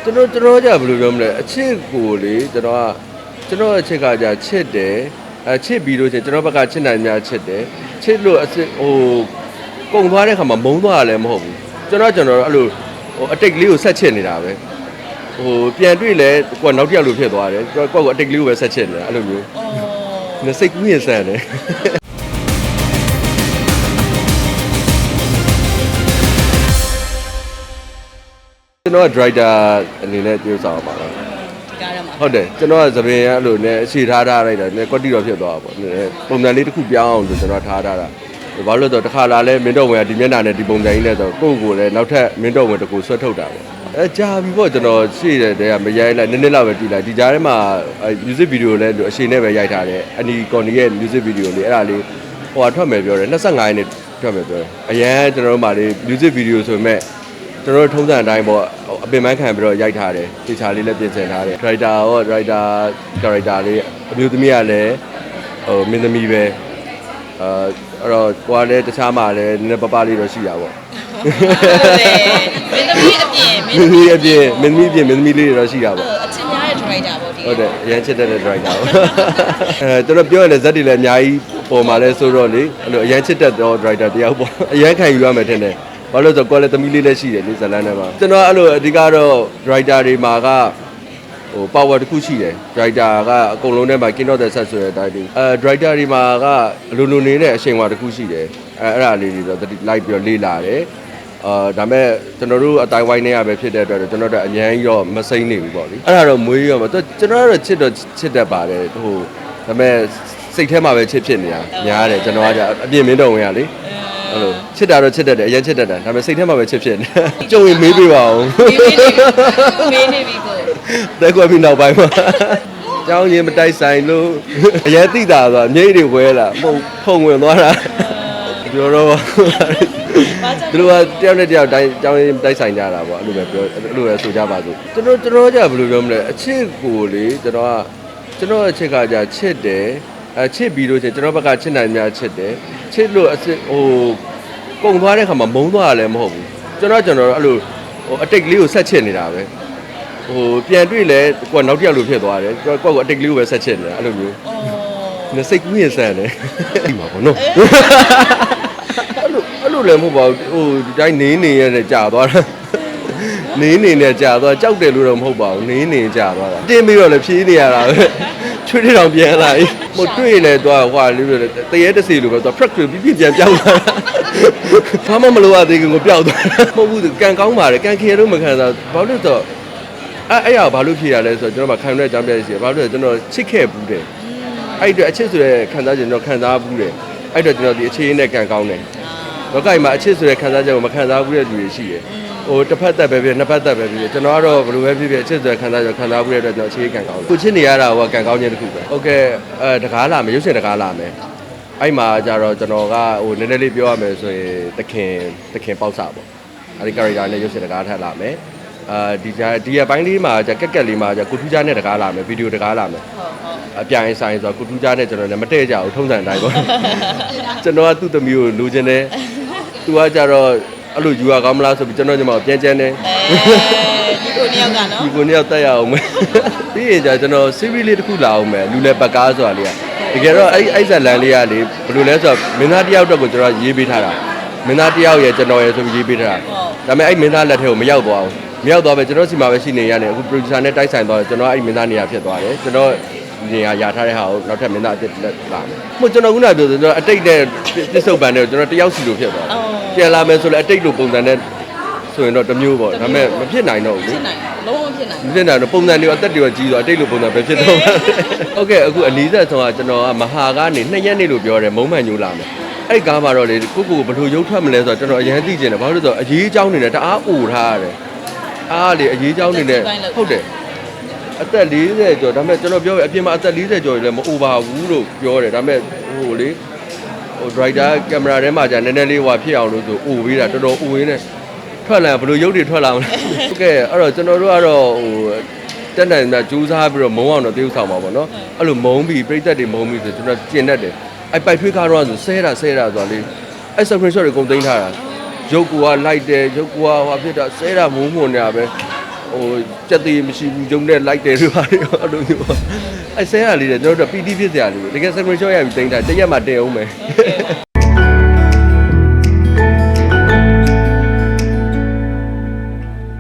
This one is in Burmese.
ကျွန်တော်じゃဘယ်လိုပြောမလဲအချစ်ကိုလေကျွန်တော်အချစ်ကじゃချစ်တယ်ချစ်ပြီးလို့ချင်းကျွန်တော်ဘက်ကချစ်နိုင်များချစ်တယ်ချစ်လို့ဟိုကုံသွားတဲ့ခါမှာမုန်းသွားရလည်းမဟုတ်ဘူးကျွန်တော်အဲ့လိုဟိုအတိတ်ကလေးကိုဆက်ချစ်နေတာပဲဟိုပြန်တွေ့လဲကိုကနောက်တစ်ယောက်လိုဖြစ်သွားတယ်ကိုကအတိတ်ကလေးကိုပဲဆက်ချစ်နေတာအဲ့လိုမျိုးငါစိတ်ကူးရင်ဆန်တယ်ကျွန်တော်က driver အနေနဲ့ပြောဆောင်ပါတော့ဟုတ်တယ်ကျွန်တော်ကသပင်အဲ့လိုနဲ့အခြေထားလိုက်တာနဲ့ကွက်တီတော့ဖြစ်သွားတာပေါ့ပုံစံလေးတစ်ခုပြောင်းအောင်ဆိုကျွန်တော်ထားတာဘာလို့လဲဆိုတော့တစ်ခါလာလဲမင်းတော်ဝင်ကဒီမျက်နှာနဲ့ဒီပုံစံကြီးနဲ့ဆိုကိုယ့်ကိုယ်လည်းနောက်ထပ်မင်းတော်ဝင်တကူဆွတ်ထုတ်တာပေါ့ကြာပြီပေါ့ကျွန်တော်ရှေ့တဲ့ကမရိုက်လိုက်နည်းနည်းလောက်ပဲတီးလိုက်ဒီကြားထဲမှာ music video လည်းအရှိနဲ့ပဲရိုက်ထားတယ်အနီကွန်နီရဲ့ music video လေးအဲ့ဒါလေးဟိုထွက်မယ်ပြောတယ်25ရက်နေ့ထွက်မယ်ပြောတယ်အရန်ကျွန်တော်တို့မှလေး music video ဆိုမဲ့ကျွန်တော်တို့ထုံးစံအတိုင်းပေါ့အပင်ပန်းခံပြီးတော့ရိုက်ထားတယ်တေချာလေးလည်းပြင်ဆင်ထားတယ် driver character လေးအမျိုးသမီးကလည်းဟိုမင်းသမီးပဲအဲ့တော့ကိုကလည်းတခြားမှာလည်းနည်းနည်းပပလေးတော့ရှိတာပေါ့မင်းသမီးအပြင်မင်းသမီးလေးတော့ရှိတာပေါ့အချင်းများတဲ့ driver ပေါ့ဒီဟုတ်တယ်အရင်ချစ်တဲ့ driver ပေါ့ကျွန်တော်ပြောရတဲ့ဇက်တွေလည်းအများကြီးပေါ်မှာလဲဆိုတော့လေအဲ့လိုအရင်ချစ်တဲ့ driver တယောက်ပေါ့အရင်ခံယူရမယ်ထင်တယ်ဘာလို့ဆိုတော့ကိုလည်းသမီးလေးလည်းရှိတယ်လေဇလန်းထဲမှာကျွန်တော်အဲ့လိုအဓိကတော့ driver တွေမှာကဟို power တစ်ခုရှိတယ် driver ကအကုန်လုံးထဲမှာ king of the set ဆိုတဲ့အတိုင်းdriver တွေမှာကအလိုလိုနေတဲ့အချိန်ဝါတစ်ခုရှိတယ်အဲ့ဒါလေးတွေတော့လိုက်ပြီးတော့လေးလာတယ်ဒါမဲ့ကျွန်တော်တို့အတိုင်းဝိုင်းနေရပဲဖြစ်တဲ့အတွက်ကျွန်တော်တို့အញ្ញမ်းကြီးတော့မစိမ့်နေဘူးပေါ့လေအဲ့ဒါတော့မွေးရောမှာကျွန်တော်ကတော့ချစ်တတ်ပါတယ်ဟိုဒါမဲ့စိတ်ထဲမှာပဲချစ်ဖြစ်နေတာများတယ်ကျွန်တော်ကအပြင်မင်းတော်ဝင်ရလေအဲ့လိုချစ်တာတော့ချစ်တတ်တယ်အရင်ချစ်တတ်တယ်ဒါပေမဲ့စိတ်ထဲမှာပဲချစ်ဖြစ်နေကြုံရင်မေးပေးပါအောင်မေးနေပြီကိုတက်ကွက်ပြီးနောက်ပိုင်းမှာကျောင်းချင်းမတိုက်ဆိုင်လို့အရင်သိတာဆိုတာမြိတ်တွေဝဲလာဖုံဝင်သွားတာပြောတော့သူတို့ကတယောက်နဲ့တယောက်တိုင်းကျောင်းချင်းတိုက်ဆိုင်ကြတာပေါ့အဲ့လိုပဲပြောအဲ့လိုပဲဆိုကြပါစို့ကျွန်တော်じゃဘယ်လိုပြောမလဲအချစ်ကိုလေကျွန်တော်အချစ်ကじゃချစ်တယ်ချစ်ပြီးလို့ချင်းကျွန်တော်ဘက်ကချစ်နိုင်များချစ်တယ်ချစ်လို့ဟိုကုံသွားတဲ့ခါမှာမုန်းသွားရလည်းမဟုတ်ဘူးကျွန်တော်အဲ့လိုဟိုအတိတ်ကလေးကိုဆက်ချစ်နေတာပဲဟိုပြန်တွေ့လဲကိုကနောက်တစ်ယောက်လိုဖြစ်သွားတယ်ကိုကအတိတ်ကလေးကိုပဲဆက်ချစ်နေတာအဲ့လိုမျိုးငါစိတ်ကူးရင်ဆန်တယ်ဒီမှာပေါ့နော်အဲ့လိုလည်းမဟုတ်ပါဘူးဟိုဒီတိုင်းနေရတဲ့ကြာသွားတာနေနဲ့ကြာသွားကြောက်တယ်လို့တော့မဟုတ်ပါဘူးနေကြာသွားတာတင်းပြီးတော့လည်းဖြေးနေရတာပဲချွေးတောင်ပြန်လာပြီဟိုတွေ့လဲသွားဟွာလေးတရေတစီလိုပဲသွား practice ပြီးပြန်ပြောင်းသွားဘာမှမလိုရသေးဘူးကိုပျောက်သွားမဟုတ်ဘူးကန်ကောင်းပါတယ်ကန်ခေတော့မခံစားဘာလို့တော့အဲ့ရဘာလို့ဖြေရလဲဆိုတော့ကျွန်တော်မှခံရတဲ့အကြောင်းပြရစီဘာလို့လဲကျွန်တော်ချစ်ခဲ့ဘူးတယ်အဲ့အတွက်အချစ်ဆိုတဲ့ခံစားချက်ကျွန်တော်ခံစားဘူးတယ်အဲ့အတွက်ကျွန်တော်ဒီအခြေရင်းနဲ့ကန်ကောင်းတယ်လောကကြီးမှာအချစ်ဆိုတဲ့ခံစားချက်ကိုမခံစားဘူးတဲ့လူတွေရှိတယ်ဟိုတစ်ဖက်သက်ပဲဖြစ်နှစ်ဖက်သက်ပဲဖြစ်ကျွန်တော်ကတော့ဘယ်လိုပဲဖြစ်ဖြစ်အချစ်ဆိုတဲ့ခံစားချက်ခံစားဘူးတဲ့အတွက်ကျွန်တော်အခြေရင်းကန်ကောင်းတယ်ကိုချစ်နေရတာကကန်ကောင်းခြင်းတစ်ခုပဲဟုတ်ကဲ့တကားလာမယ်ရုပ်ရှင်တကားလာမယ်အဲ့မှာကြတော့ကျွန်တော်ကဟိုနည်းနည်းလေးပြောရမယ်ဆိုရင်တခင်ပေါက်စာပေါ့အဲ့ဒီ character နဲ့ရုပ်ရှင်တကားထပ်လာမယ်ဒီရပိုင်းလေးမှာကက်ကက်လေးမှာကိုထူးခြားနဲ့တကားလာမယ်ဗီဒီယိုတကားလာမယ်အပြိုင်ဆိုင်ဆိုတော့ကိုထူးခြားနဲ့ကျွန်တော်လည်းမတည့်ကြဘူးထုံးစံတိုင်းပေါ့ကျွန်တော်ကသူ့သမီးကိုလူချင်းတယ်သူကကြတော့အဲ့လိုယူရကောင်းမလားဆိုပြီးကျွန်တော်ညီမပြန်ကျန်းတယ်ဒီကိုနှစ်ယောက်ကနော်ဒီကိုနှစ်ယောက်တက်ရအောင်မယ်ပြီးရင်ကျွန်တော် series လေးတစ်ခုလာအောင်မယ်လူလည်းပတ်ကားဆိုတာလေးကတကယ်တော့အဲ့ဇာလန်လေးကလေဘယ်လိုလဲဆိုတော့မင်းသားတယောက်တော့ကိုကျွန်တော်ရေးပေးထားတာမင်းသားတယောက်ရဲ့ကျွန်တော်ရဲ့ဆိုပြီးရေးပေးထားတာဒါပေမဲ့အဲ့မင်းသားလက်ထဲကိုမရောက်သွားဘူးမရောက်သွားပဲကျွန်တော်စီမှာပဲရှိနေရတယ်အခု producer နဲ့တိုက်ဆိုင်သွားတယ်ကျွန်တော်အဲ့မင်းသားနေရာဖြစ်သွားတယ်ကျွန်တော်နေရာရထားတဲ့ဟာကိုနောက်ထပ်မင်းသားအစ်လက်လာမယ်ဟိုကျွန်တော်ခုနပြောဆိုကျွန်တော်အတိတ်နဲ့ပြစ္ဆုတ်ပန်နဲ့ကျွန်တော်တယောက်စီလိုဖြစ်သွားတယ်ပြန်လာမယ်ဆိုလည်းအတိတ်လိုပုံစံနဲ့ဆိုရင်တော့တစ်မျိုးပေါ့ဒါပေမဲ့မဖြစ်နိုင်တော့ဘူးဖြစ်နိုင်လုံးဝဖြစ်နိုင်မဖြစ်နိုင်တော့ပုံစံတွေအသက်တွေကြီးဆိုအတိတ်လိုပုံစံပဲဖြစ်တော့ဟုတ်ကဲ့အခုအနီးဆက်ဆုံးကကျွန်တော်ကမဟာကနေ2ရက်နေလို့ပြောတယ်မုံမှန်ညိုးလာမယ်အဲ့ကားမှာတော့လေကိုဘယ်လိုရုပ်ထွက်မလဲဆိုတော့ကျွန်တော်အရင်သိကျင်တယ်ဘာလို့လဲဆိုတော့အရေးအကြောင်းနေနဲ့တအားအိုထားရတယ်အားလေအရေးအကြောင်းနေနဲ့ဟုတ်တယ်အသက်40ကျော်ဒါပေမဲ့ကျွန်တော်ပြောအပြင်မှာအသက်40ကျော်လည်းမအိုပါဘူးလို့ပြောတယ်ဒါပေမဲ့ဟိုလေဟို driver ကင်မရာထဲမှာじゃနည်းနည်းလေးဟွာဖြစ်အောင်လို့ဆိုအိုပေးတာတော်တော်အိုရင်းနဲ့ထွက်လာဘယ်လိုရုပ်တွေထွက်လာမလဲဟုတ်ကဲ့အဲ့တော့ကျွန်တော်တို့ကတော့ဟိုတက်နိုင်တာကြိုးစားပြီးတော့မုံအောင်တော့တရုပ်ဆောင်ပါပေါ့နော်အဲ့လိုမုံပြီးပြိသက်တွေမုံပြီးဆိုကျွန်တော်ကျင်တတ်တယ်အဲ့ပိုက်ထွေးကားတော့ဆိုဆဲတာဆိုတာလေအဲ့ screenshot တွေကုန်သိမ်းထားတာရုပ်ကူကလိုက်တယ်ရုပ်ကူကဟိုဖြစ်တာဆဲတာမုံနေတာပဲဟ ဟိုစက်သေးမရှိဘူးဂျုံနဲ့လိုက်တယ်တို့ပါတော့အဲ့လိုမျိုးအဲ့ဆဲရလေးတွေကျွန်တော်တို့ပီတီဖြစ်စရာလေးတကယ် celebration ရပြီးတင်တာတရက်မှတင်အောင်မယ်